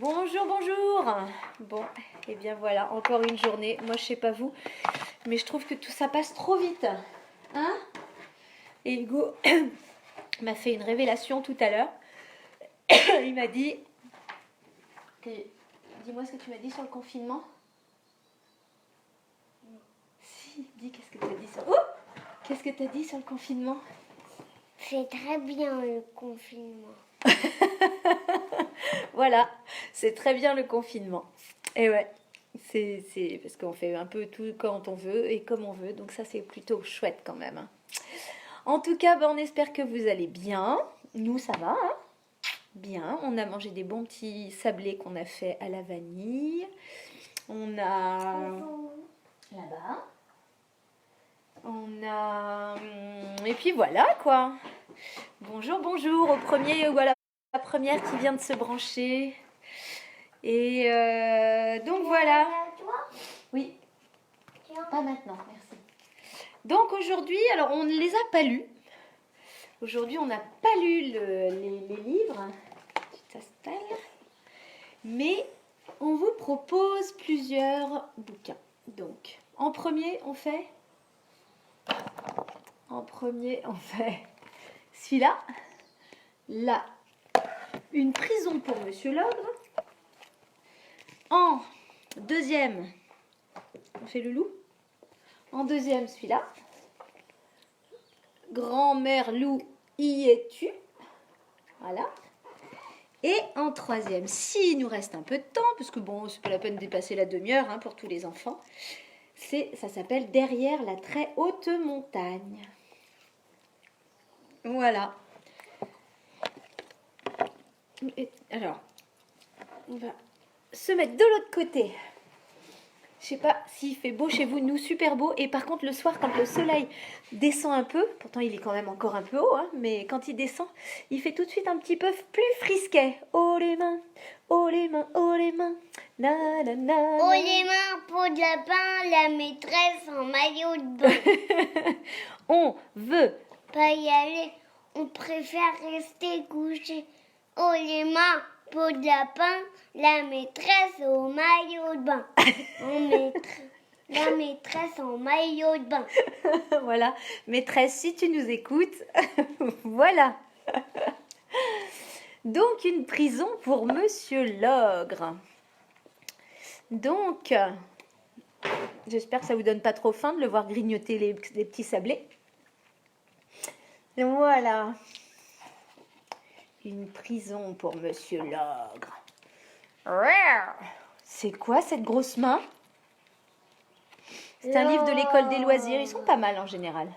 Bonjour, bonjour. Bon, et bien voilà, encore une journée. Moi, je sais pas vous, mais je trouve que tout ça passe trop vite. Hein? Et Hugo m'a fait une révélation tout à l'heure. Il m'a dit... Dis-moi ce que tu m'as dit sur le confinement. Si, dis, qu'est-ce que tu as dit sur... Oh, qu'est-ce que tu as dit sur le confinement? C'est très bien le confinement. Voilà, c'est très bien le confinement. Et ouais, c'est parce qu'on fait un peu tout quand on veut et comme on veut, donc ça c'est plutôt chouette quand même, hein. En tout cas, on espère que vous allez bien. Nous, ça va, hein? Bien. On a mangé des bons petits sablés qu'on a fait à la vanille. On a là-bas. On a... Et puis voilà, quoi. Bonjour, bonjour au premier, voilà, la première qui vient de se brancher. Et donc voilà. Oui. Pas maintenant, merci. Donc aujourd'hui, alors on ne les a pas lus. Aujourd'hui, on n'a pas lu les livres. Tu t'installes. Mais on vous propose plusieurs bouquins. Donc, en premier, on fait celui-là. Là, une prison pour Monsieur Logre. En deuxième, on fait le loup. En deuxième, celui-là. Grand-mère loup, y es-tu? Voilà. Et en troisième, s'il nous reste un peu de temps, parce que bon, c'est pas la peine de dépasser la demi-heure, hein, pour tous les enfants, ça s'appelle Derrière la très haute montagne. Voilà. Et alors, on va se mettre de l'autre côté. Je sais pas s'il fait beau chez vous, nous super beau. Et par contre le soir quand le soleil descend un peu, pourtant il est quand même encore un peu haut, hein, mais quand il descend, il fait tout de suite un petit peu plus frisquet. Oh les mains, oh les mains, oh les mains. Na, na, na, Oh les mains, peau de lapin, la maîtresse en maillot de bain. On veut Pas y aller, on préfère rester couché. Oh les mains, peau de lapin, la maîtresse au maillot de bain. La maîtresse en maillot de bain. voilà, maîtresse, si tu nous écoutes, voilà. Donc, une prison pour Monsieur Logre. Donc, j'espère que ça vous donne pas trop faim de le voir grignoter les petits sablés. Voilà. Une prison pour Monsieur Logre. C'est quoi cette grosse main? C'est un livre de l'école des loisirs. Ils sont pas mal en général.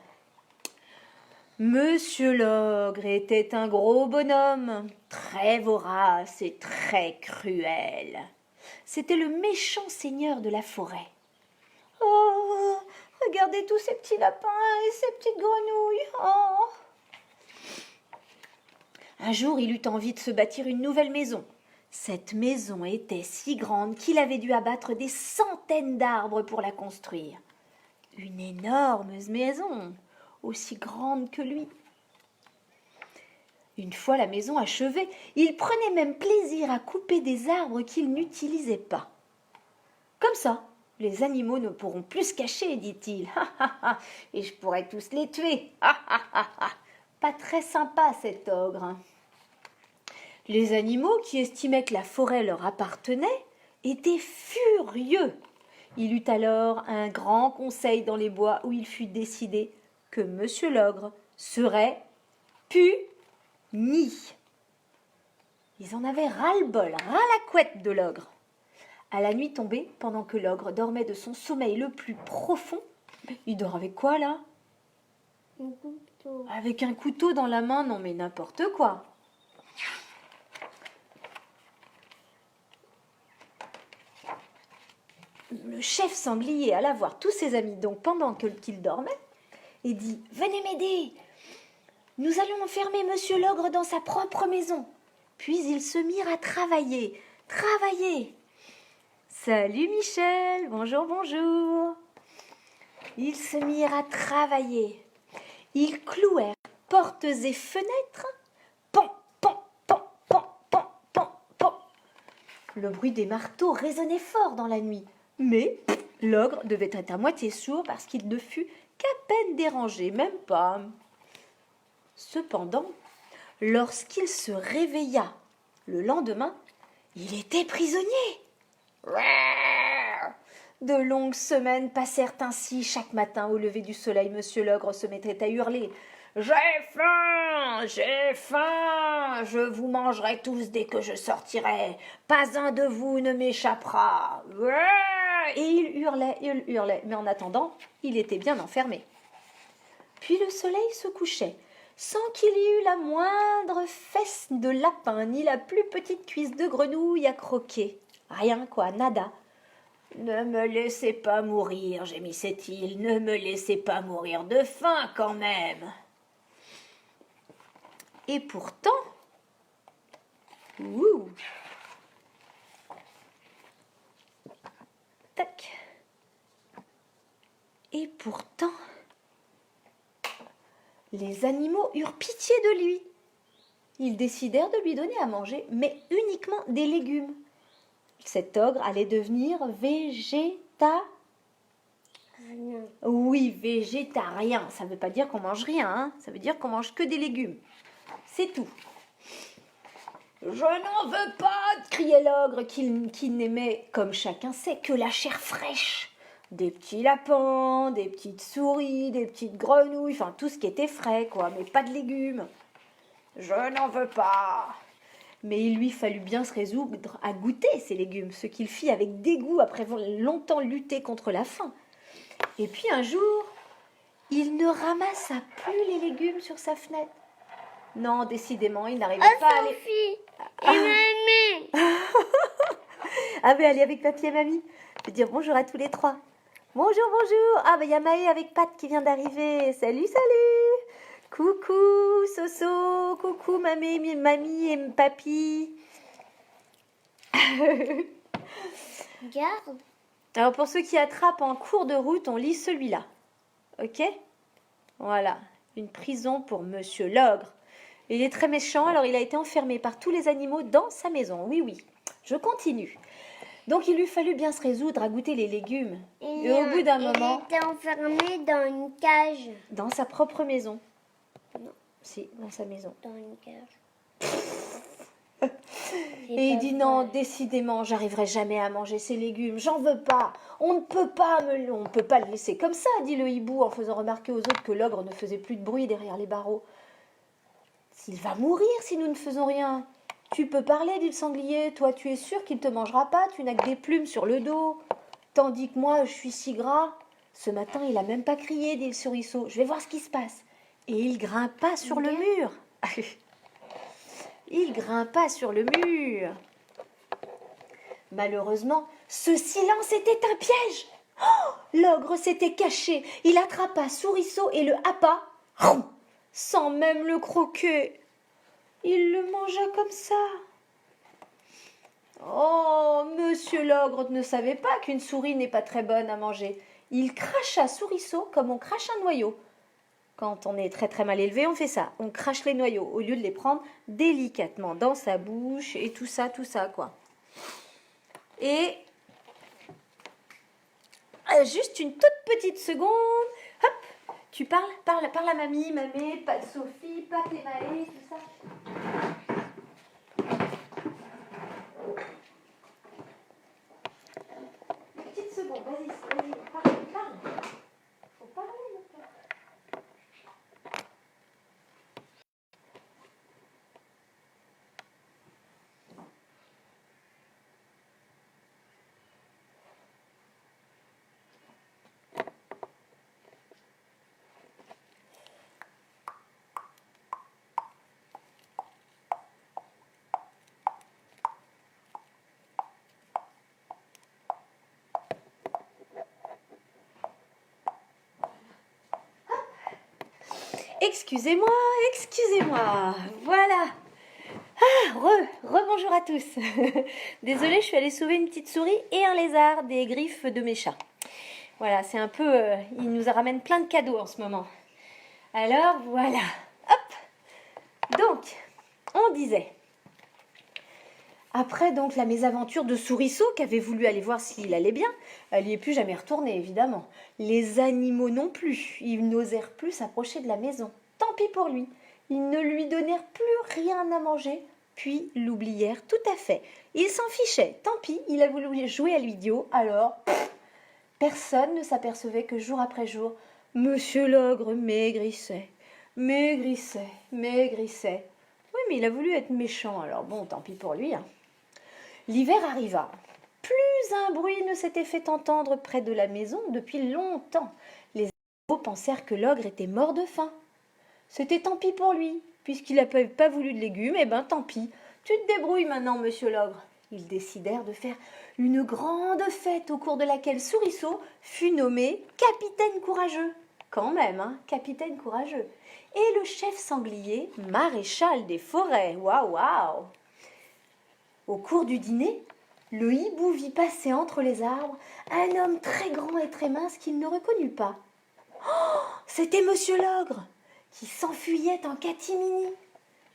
Monsieur Logre était un gros bonhomme, très vorace et très cruel. C'était le méchant seigneur de la forêt. Oh, regardez tous ces petits lapins et ces petites grenouilles. Oh. Un jour, il eut envie de se bâtir une nouvelle maison. Cette maison était si grande qu'il avait dû abattre des centaines d'arbres pour la construire. Une énorme maison, aussi grande que lui. Une fois la maison achevée, il prenait même plaisir à couper des arbres qu'il n'utilisait pas. Comme ça, les animaux ne pourront plus se cacher, dit-il. Et je pourrai tous les tuer. Pas très sympa cet ogre. Les animaux, qui estimaient que la forêt leur appartenait, étaient furieux. Il eut alors un grand conseil dans les bois où il fut décidé que Monsieur Logre serait puni. Ils en avaient ras-le-bol, ras la couette de l'ogre. À la nuit tombée, pendant que l'ogre dormait de son sommeil le plus profond, il dort avec quoi là? Un couteau. Avec un couteau dans la main, non mais n'importe quoi. Le chef sanglier alla voir tous ses amis donc pendant qu'il dormait et dit « Venez m'aider, nous allons enfermer Monsieur Logre dans sa propre maison. » Puis ils se mirent à travailler. Salut Michel, bonjour, bonjour. Ils se mirent à travailler. Ils clouèrent portes et fenêtres. Pan, pan, pan, pan, pan, pan, pan. Le bruit des marteaux résonnait fort dans la nuit. Mais l'ogre devait être à moitié sourd parce qu'il ne fut qu'à peine dérangé, même pas. Cependant, lorsqu'il se réveilla le lendemain, il était prisonnier. De longues semaines passèrent ainsi. Chaque matin au lever du soleil, monsieur l'ogre se mettait à hurler. J'ai faim, je vous mangerai tous dès que je sortirai. Pas un de vous ne m'échappera. Et il hurlait, mais en attendant, il était bien enfermé. Puis le soleil se couchait, sans qu'il y eût la moindre fesse de lapin, ni la plus petite cuisse de grenouille à croquer. Rien, quoi, nada. Ne me laissez pas mourir, gémissait-il, ne me laissez pas mourir de faim quand même. Et pourtant, tac. Et pourtant, les animaux eurent pitié de lui. Ils décidèrent de lui donner à manger, mais uniquement des légumes. Cet ogre allait devenir végétarien. Oui, végétarien. Ça ne veut pas dire qu'on mange rien, hein. Ça veut dire qu'on mange que des légumes. C'est tout. Je n'en veux pas, criait l'ogre, qui n'aimait, comme chacun sait, que la chair fraîche. Des petits lapins, des petites souris, des petites grenouilles, enfin tout ce qui était frais, quoi, mais pas de légumes. Je n'en veux pas. Mais il lui fallut bien se résoudre à goûter ces légumes, ce qu'il fit avec dégoût après avoir longtemps lutté contre la faim. Et puis un jour, il ne ramassa plus les légumes sur sa fenêtre. Non, décidément, il n'arrivait pas à aller... Sophie et Mamie. Ah mais allez avec papy et mamie. Je vais dire bonjour à tous les trois. Bonjour, bonjour. Ah il y a Maë avec Pat qui vient d'arriver. Salut, salut. Coucou Soso, coucou mamie et papy. Regarde. Alors pour ceux qui attrapent en cours de route, on lit celui-là. Ok? Voilà, une prison pour Monsieur l'ogre. Il est très méchant, alors il a été enfermé par tous les animaux dans sa maison. Oui, oui. Je continue. Donc il lui fallut bien se résoudre à goûter les légumes. Et au bout d'un moment... Il était enfermé dans une cage. Dans sa propre maison. Non. Si, dans sa maison. Dans une cage. Et il dit non, décidément, j'arriverai jamais à manger ces légumes, j'en veux pas. On ne peut pas le laisser comme ça, dit le hibou en faisant remarquer aux autres que l'ogre ne faisait plus de bruit derrière les barreaux. Il va mourir si nous ne faisons rien. Tu peux parler, dit le sanglier. Toi, tu es sûr qu'il ne te mangera pas. Tu n'as que des plumes sur le dos. Tandis que moi, je suis si gras. Ce matin, il n'a même pas crié, dit le souriceau. Je vais voir ce qui se passe. Et il grimpa sur le mur. Il grimpa sur le mur. Malheureusement, ce silence était un piège. Oh, l'ogre s'était caché. Il attrapa Souriceau et le happa. Sans même le croquer. Il le mangea comme ça. Oh, monsieur l'ogre ne savait pas qu'une souris n'est pas très bonne à manger. Il cracha Souriceau comme on crache un noyau. Quand on est très très mal élevé, on fait ça. On crache les noyaux au lieu de les prendre délicatement dans sa bouche et tout ça, quoi. Et juste une toute petite seconde. Hop. Tu parles à mamie, pas de Sophie, pas tes Maë, tout ça. Une petite seconde, vas-y, parle. Faut parler, mon père. Excusez-moi, voilà. Rebonjour à tous. Désolée, je suis allée sauver une petite souris et un lézard des griffes de mes chats. Voilà, c'est un peu... il nous ramène plein de cadeaux en ce moment. Alors, voilà. Hop. Donc, on disait... Après donc la mésaventure de Souriceau qui avait voulu aller voir s'il allait bien, elle n'y est plus jamais retournée évidemment. Les animaux non plus, ils n'osèrent plus s'approcher de la maison. Tant pis pour lui, ils ne lui donnèrent plus rien à manger, puis l'oublièrent tout à fait. Il s'en fichait, tant pis, il a voulu jouer à l'idiot, alors personne ne s'apercevait que jour après jour, Monsieur l'ogre maigrissait, maigrissait, maigrissait. Oui, mais il a voulu être méchant, alors bon, tant pis pour lui, hein. L'hiver arriva. Plus un bruit ne s'était fait entendre près de la maison depuis longtemps. Les animaux pensèrent que l'ogre était mort de faim. C'était tant pis pour lui, puisqu'il n'avait pas voulu de légumes, eh ben tant pis. Tu te débrouilles maintenant, monsieur l'ogre. Ils décidèrent de faire une grande fête au cours de laquelle Souriceau fut nommé capitaine courageux. Quand même, hein, capitaine courageux. Et le chef sanglier, maréchal des forêts. Waouh, waouh! Au cours du dîner, le hibou vit passer entre les arbres un homme très grand et très mince qu'il ne reconnut pas. Oh, c'était monsieur l'ogre, qui s'enfuyait en catimini.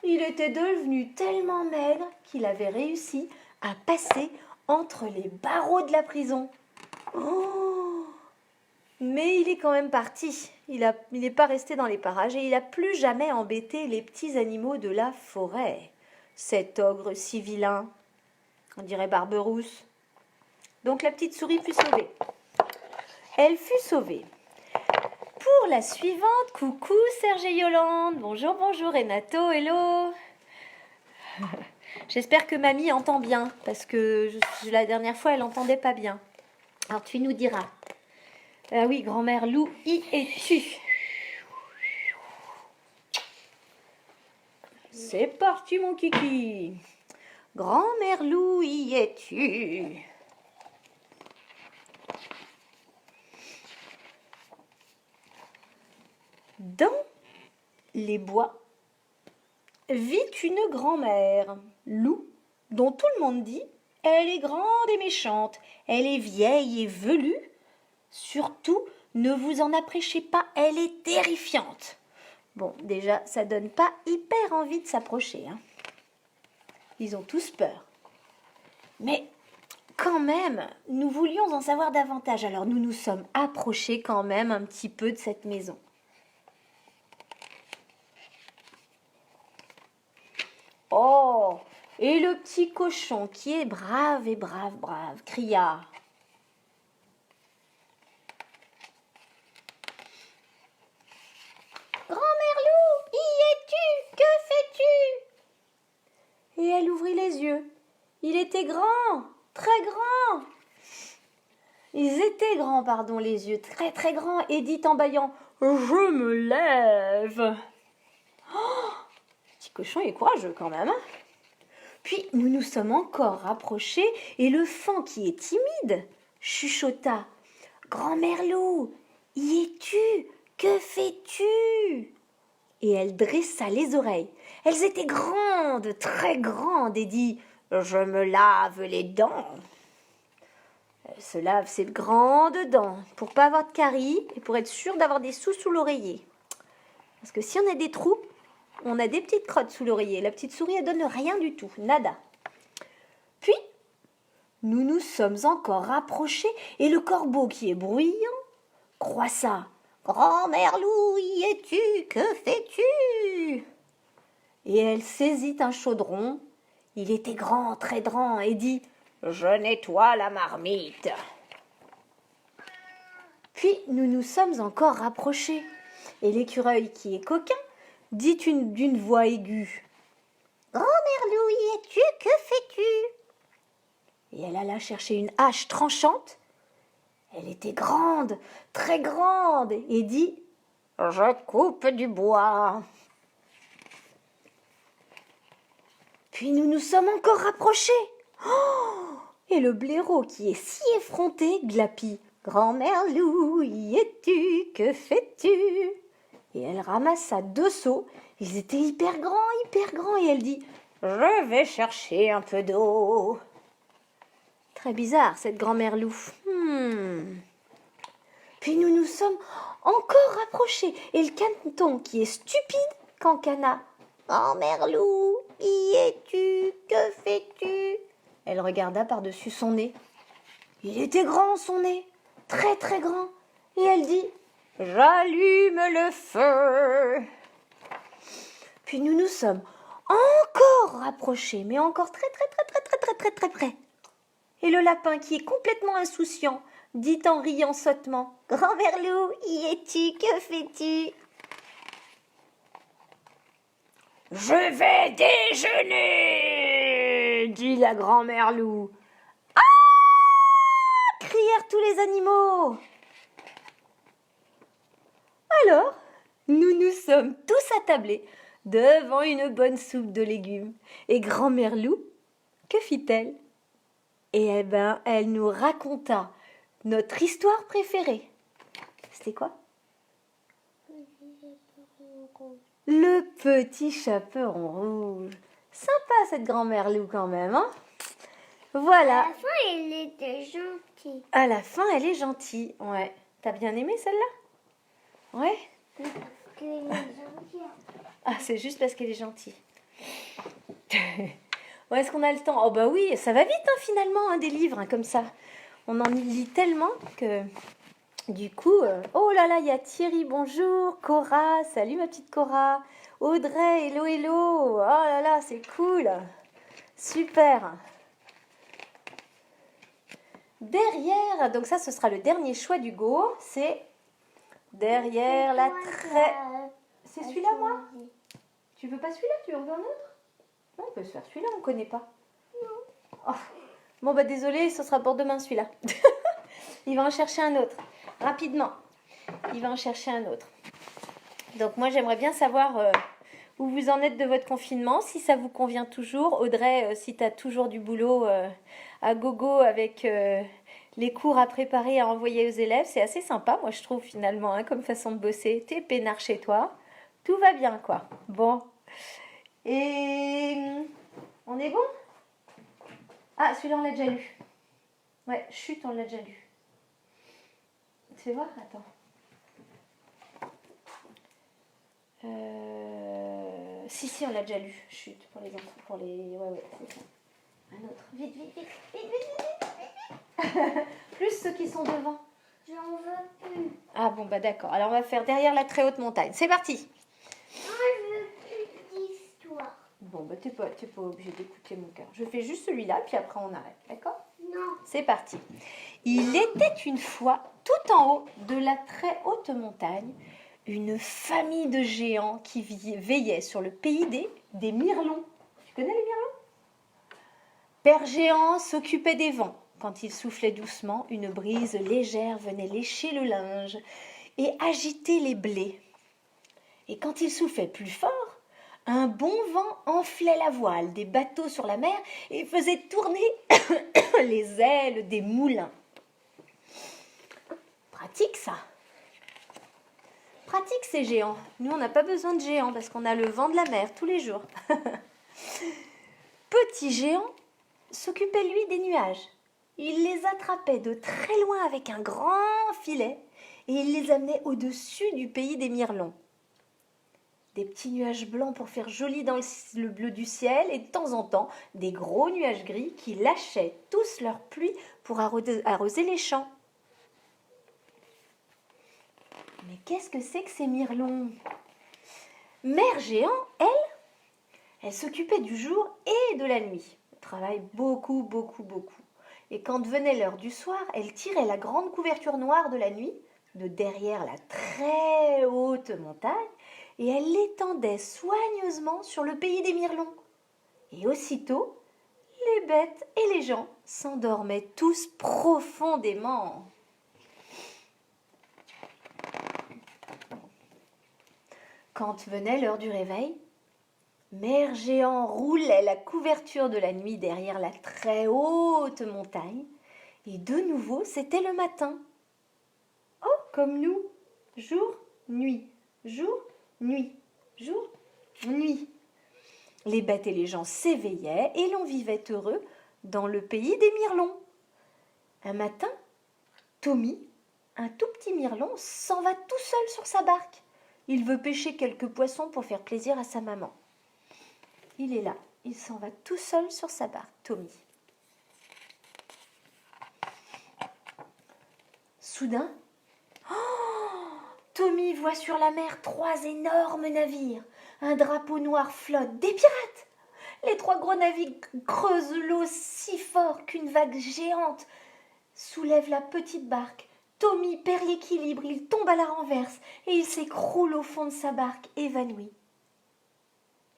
Il était devenu tellement maigre qu'il avait réussi à passer entre les barreaux de la prison. Oh, mais il est quand même parti. Il n'est pas resté dans les parages et il n'a plus jamais embêté les petits animaux de la forêt. Cet ogre si vilain. On dirait Barberousse. Donc la petite souris fut sauvée. Elle fut sauvée. Pour la suivante, coucou Serge et Yolande. Bonjour, bonjour Renato, hello. J'espère que mamie entend bien, parce que la dernière fois, elle n'entendait pas bien. Alors tu nous diras. Ah oui, grand-mère Lou, y es-tu? C'est parti mon kiki. Grand-mère Lou, y es-tu? Dans les bois vit une grand-mère, Lou, dont tout le monde dit « Elle est grande et méchante, elle est vieille et velue. Surtout, ne vous en approchez pas, elle est terrifiante. » Bon, déjà, ça donne pas hyper envie de s'approcher, hein. Ils ont tous peur. Mais quand même, nous voulions en savoir davantage. Alors nous nous sommes approchés quand même un petit peu de cette maison. Oh, et le petit cochon qui est brave et brave, brave, cria. Grand-mère Lou, y es-tu? Que fais-tu? Et elle ouvrit les yeux. Il était grand, très grand. Ils étaient grands, pardon, les yeux, très très grands, et dit en bâillant « Je me lève !» Oh, petit cochon est courageux quand même, hein. Puis nous nous sommes encore rapprochés, et le faon qui est timide chuchota « Grand-mère Lou, y es-tu? Que fais-tu ?» Et elle dressa les oreilles. Elles étaient grandes, très grandes, et dit « Je me lave les dents !» Elle se lave ses grandes dents pour pas avoir de caries et pour être sûre d'avoir des sous sous l'oreiller. Parce que si on a des trous, on a des petites crottes sous l'oreiller. La petite souris, elle donne rien du tout, nada. Puis, nous nous sommes encore rapprochés et le corbeau qui est bruyant croissa. « Grand-mère Lou, y es-tu? Que fais-tu » Et elle saisit un chaudron. Il était grand, très grand, et dit « Je nettoie la marmite. » Puis nous nous sommes encore rapprochés, et l'écureuil qui est coquin dit d'une voix aiguë « Grand-mère Lou, y es-tu? Que fais-tu » Et elle alla chercher une hache tranchante. Elle était grande, très grande, et dit « Je coupe du bois. » Puis nous nous sommes encore rapprochés. Oh, et le blaireau qui est si effronté glapit. « Grand-mère Lou, y es-tu? Que fais-tu » Et elle ramassa 2 seaux. Ils étaient hyper grands, et elle dit « Je vais chercher un peu d'eau. » Très bizarre, cette grand-mère Lou. Puis nous nous sommes encore rapprochés, et le caneton qui est stupide cancana. « Grand-mère Lou, y es-tu? Que fais-tu » Elle regarda par-dessus son nez. Il était grand, son nez, très très grand. Et elle dit, j'allume le feu. Puis nous nous sommes encore rapprochés, mais encore très très très très très très très très près. Et le lapin, qui est complètement insouciant, dit en riant sottement, Grand-mère Loup, y es-tu, que fais-tu? Je vais déjeuner, dit la grand-mère Loup. Ah! Crièrent tous les animaux. Alors, nous nous sommes tous attablés devant une bonne soupe de légumes. Et grand-mère Loup, que fit-elle? Eh ben, elle nous raconta notre histoire préférée. C'était quoi? Le petit chaperon rouge. Sympa cette grand-mère Loup quand même, hein? Voilà. À la fin, il était gentil. À la fin, elle est gentille. Ouais. T'as bien aimé celle-là? Ouais. Parce qu'il est gentil. Ah, c'est juste parce qu'elle est gentille. Bon, est-ce qu'on a le temps? Oh bah oui, ça va vite hein, finalement, hein, des livres hein, comme ça. On en lit tellement que du coup... Oh là là, il y a Thierry, bonjour. Cora, salut ma petite Cora. Audrey, hello, hello. Oh là là, c'est cool. Super. Derrière, donc ça, ce sera le dernier choix d'Hugo. C'est derrière la traîne. C'est celui-là, moi? Tu veux pas celui-là? Tu en veux un autre? Non, on peut se faire celui-là, on ne connaît pas. Non. Oh. Bon, bah désolé, ce sera pour demain celui-là. Il va en chercher un autre. Rapidement. Il va en chercher un autre. Donc moi, j'aimerais bien savoir où vous en êtes de votre confinement, si ça vous convient toujours. Audrey, si tu as toujours du boulot à gogo avec les cours à préparer, à envoyer aux élèves, c'est assez sympa, moi je trouve finalement, hein, comme façon de bosser. T'es peinard chez toi. Tout va bien, quoi. Bon. Et on est bon? Ah, celui-là, on l'a déjà lu. Ouais, chut, on l'a déjà lu. Tu fais voir? Attends. Si, on l'a déjà lu. Chut, pour les enfants, pour les... Ouais, c'est ça. Un autre. Vite, vite, vite, vite, vite, vite. Plus ceux qui sont devant. J'en veux plus. Ah bon, bah d'accord. Alors, on va faire derrière la très haute montagne. C'est parti. Moi, je veux plus d'histoire. Bon, bah t'es pas obligé d'écouter mon cœur. Je fais juste celui-là, puis après on arrête, d'accord? Non. C'est parti. Il était une fois, tout en haut de la très haute montagne, une famille de géants qui veillait sur le pays des Mirlons. Tu connais les Mirlons? Père Géant s'occupait des vents. Quand il soufflait doucement, une brise légère venait lécher le linge et agiter les blés. Et quand il soufflait plus fort, un bon vent enflait la voile des bateaux sur la mer et faisait tourner les ailes des moulins. Pratique ça. Pratique ces géants. Nous, on n'a pas besoin de géants parce qu'on a le vent de la mer tous les jours. Petit géant s'occupait, lui, des nuages. Il les attrapait de très loin avec un grand filet et il les amenait au-dessus du pays des Mirlons. Des petits nuages blancs pour faire joli dans le bleu du ciel et de temps en temps, des gros nuages gris qui lâchaient tous leur pluie pour arroser les champs. Mais qu'est-ce que c'est que ces Mirlons? Mère Géant, elle s'occupait du jour et de la nuit. Elle travaille beaucoup, beaucoup, beaucoup. Et quand venait l'heure du soir, elle tirait la grande couverture noire de la nuit, de derrière la très haute montagne, et elle l'étendait soigneusement sur le pays des Mirlons. Et aussitôt, les bêtes et les gens s'endormaient tous profondément. Quand venait l'heure du réveil, Mère Géant roulait la couverture de la nuit derrière la très haute montagne, et de nouveau c'était le matin. Oh, comme nous, jour, nuit, jour, nuit, jour, nuit. Les bêtes et les gens s'éveillaient et l'on vivait heureux dans le pays des Mirlons. Un matin, Tommy, un tout petit Mirlon, s'en va tout seul sur sa barque. Il veut pêcher quelques poissons pour faire plaisir à sa maman. Il est là, il s'en va tout seul sur sa barque, Tommy. Soudain, Tommy voit sur la mer 3 énormes navires. Un drapeau noir flotte, des pirates. Les 3 gros navires creusent l'eau si fort qu'une vague géante soulève la petite barque. Tommy perd l'équilibre, il tombe à la renverse et il s'écroule au fond de sa barque, évanoui.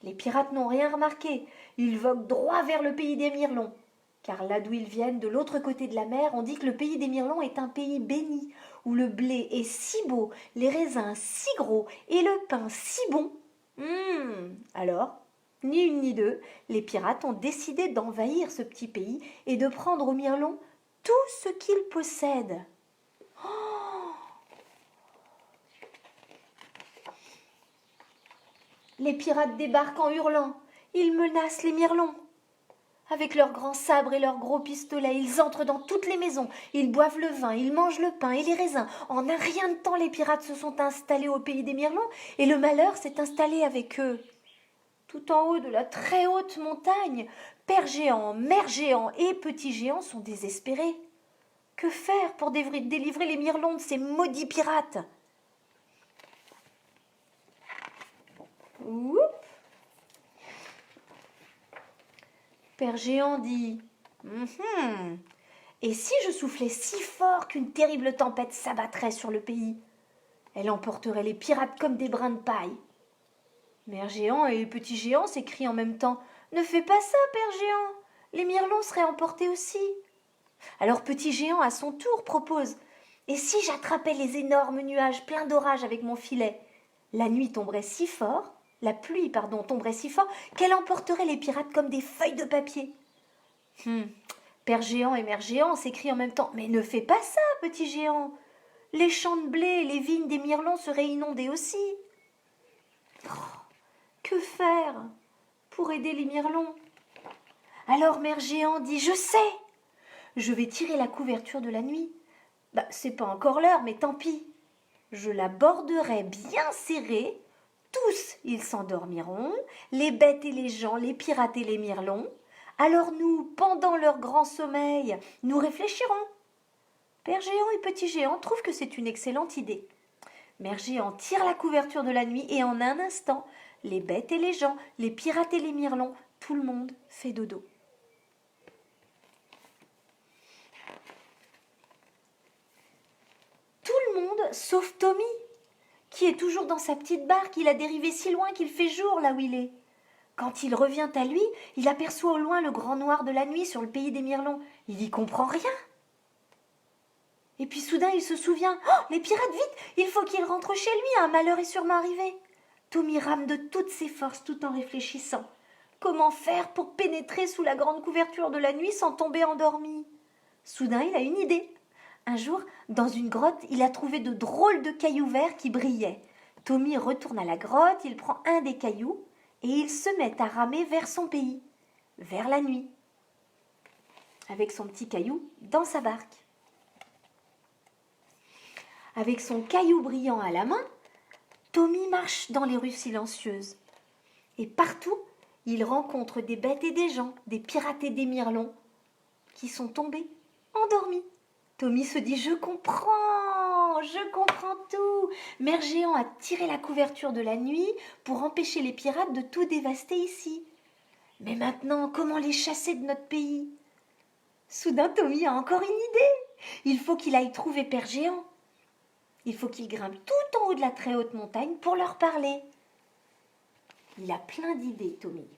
Les pirates n'ont rien remarqué, ils voguent droit vers le pays des Mirlons. Car là d'où ils viennent, de l'autre côté de la mer, on dit que le pays des Mirlons est un pays béni, où le blé est si beau, les raisins si gros et le pain si bon. Alors, ni une ni deux, les pirates ont décidé d'envahir ce petit pays et de prendre aux Mirlons tout ce qu'ils possèdent. Les pirates débarquent en hurlant. Ils menacent les Mirlons. Avec leurs grands sabres et leurs gros pistolets, ils entrent dans toutes les maisons. Ils boivent le vin, ils mangent le pain et les raisins. En un rien de temps, les pirates se sont installés au pays des Mirlons et le malheur s'est installé avec eux. Tout en haut de la très haute montagne, père géant, mère géant et petit géant sont désespérés. Que faire pour délivrer les Mirlons de ces maudits pirates? Oups. Père Géant dit Et si je soufflais si fort qu'une terrible tempête s'abattrait sur le pays? Elle emporterait les pirates comme des brins de paille. Mère Géant et Petit Géant s'écrient en même temps Ne fais pas ça, Père Géant, les Mirlons seraient emportés aussi. Alors Petit Géant à son tour propose Et si j'attrapais les énormes nuages pleins d'orage avec mon filet? La nuit tomberait si fort La pluie, tomberait si fort qu'elle emporterait les pirates comme des feuilles de papier. Père Géant et Mère Géant s'écrient en même temps « Mais ne fais pas ça, Petit Géant! Les champs de blé et les vignes des Mirlons seraient inondés aussi. » Que faire pour aider les Mirlons? Alors Mère Géant dit « Je sais! Je vais tirer la couverture de la nuit. C'est pas encore l'heure, mais tant pis. Je la borderai bien serrée. Tous, ils s'endormiront, les bêtes et les gens, les pirates et les Mirlons. Alors nous, pendant leur grand sommeil, nous réfléchirons. » Père Géant et Petit Géant trouvent que c'est une excellente idée. Mère Géant tire la couverture de la nuit et en un instant, les bêtes et les gens, les pirates et les Mirlons, tout le monde fait dodo. Tout le monde sauf Tommy, qui est toujours dans sa petite barque. Il a dérivé si loin qu'il fait jour là où il est. Quand il revient à lui, il aperçoit au loin le grand noir de la nuit sur le pays des Mirlons. Il y comprend rien. Et puis soudain, il se souvient « Oh, les pirates, vite! Il faut qu'il rentre chez lui, un malheur est sûrement arrivé. » Tommy rame de toutes ses forces tout en réfléchissant. Comment faire pour pénétrer sous la grande couverture de la nuit sans tomber endormi? Soudain, il a une idée. Un jour, dans une grotte, il a trouvé de drôles de cailloux verts qui brillaient. Tommy retourne à la grotte, il prend un des cailloux et il se met à ramer vers son pays, vers la nuit, avec son petit caillou dans sa barque. Avec son caillou brillant à la main, Tommy marche dans les rues silencieuses. Et partout, il rencontre des bêtes et des gens, des pirates et des Mirlons, qui sont tombés, endormis. Tommy se dit « Je comprends tout !» Mère Géant a tiré la couverture de la nuit pour empêcher les pirates de tout dévaster ici. Mais maintenant, comment les chasser de notre pays? Soudain, Tommy a encore une idée. Il faut qu'il aille trouver Père Géant. Il faut qu'il grimpe tout en haut de la très haute montagne pour leur parler. Il a plein d'idées, Tommy.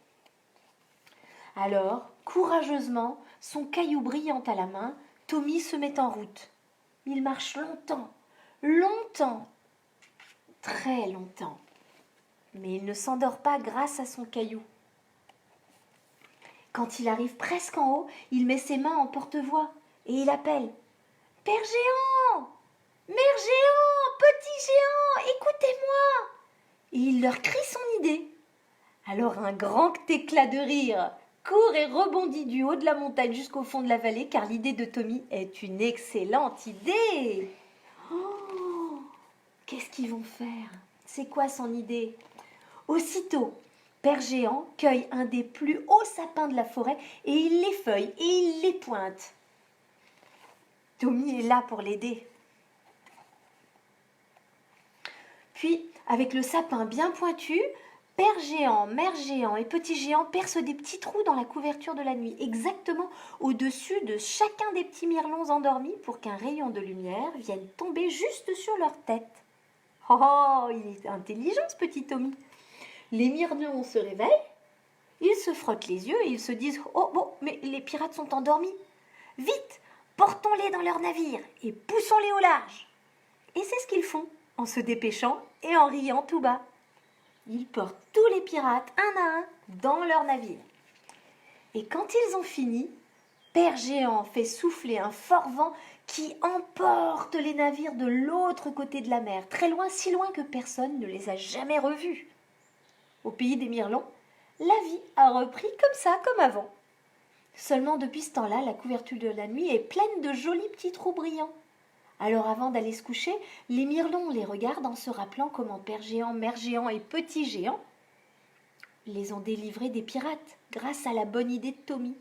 Alors, courageusement, son caillou brillant à la main, Tommy se met en route. Il marche longtemps, très longtemps. Mais il ne s'endort pas grâce à son caillou. Quand il arrive presque en haut, il met ses mains en porte-voix et il appelle « Père Géant! Mère Géant! Petit Géant! Écoutez-moi » Et il leur crie son idée. Alors un grand éclat de rire court et rebondit du haut de la montagne jusqu'au fond de la vallée, car l'idée de Tommy est une excellente idée. Oh, qu'est-ce qu'ils vont faire? C'est quoi son idée? Aussitôt, Père Géant cueille un des plus hauts sapins de la forêt et il les feuille et il les pointe. Tommy est là pour l'aider. Puis, avec le sapin bien pointu, père géant, mère géant et petit géant percent des petits trous dans la couverture de la nuit, exactement au-dessus de chacun des petits mirlons endormis pour qu'un rayon de lumière vienne tomber juste sur leur tête. Oh, il est intelligent ce petit Tommy. Les mirlons se réveillent, ils se frottent les yeux et ils se disent « Oh bon, mais les pirates sont endormis. Vite, portons-les dans leur navire et poussons-les au large. » Et c'est ce qu'ils font, en se dépêchant et en riant tout bas. Ils portent tous les pirates, un à un, dans leur navire. Et quand ils ont fini, Père Géant fait souffler un fort vent qui emporte les navires de l'autre côté de la mer, très loin, si loin que personne ne les a jamais revus. Au pays des Mirlons, la vie a repris comme ça, comme avant. Seulement depuis ce temps-là, la couverture de la nuit est pleine de jolis petits trous brillants. Alors avant d'aller se coucher, les Mirlons les regardent en se rappelant comment Père Géant, Mère Géant et Petit Géant les ont délivrés des pirates grâce à la bonne idée de Tommy.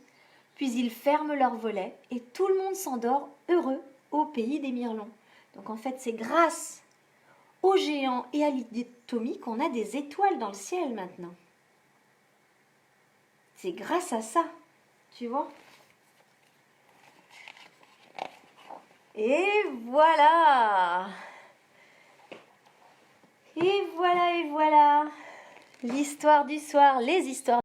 Puis ils ferment leurs volets et tout le monde s'endort heureux au pays des Mirlons. Donc en fait, c'est grâce aux géants et à l'idée de Tommy qu'on a des étoiles dans le ciel maintenant. C'est grâce à ça, tu vois. Et voilà. Et voilà, et voilà. L'histoire du soir, les histoires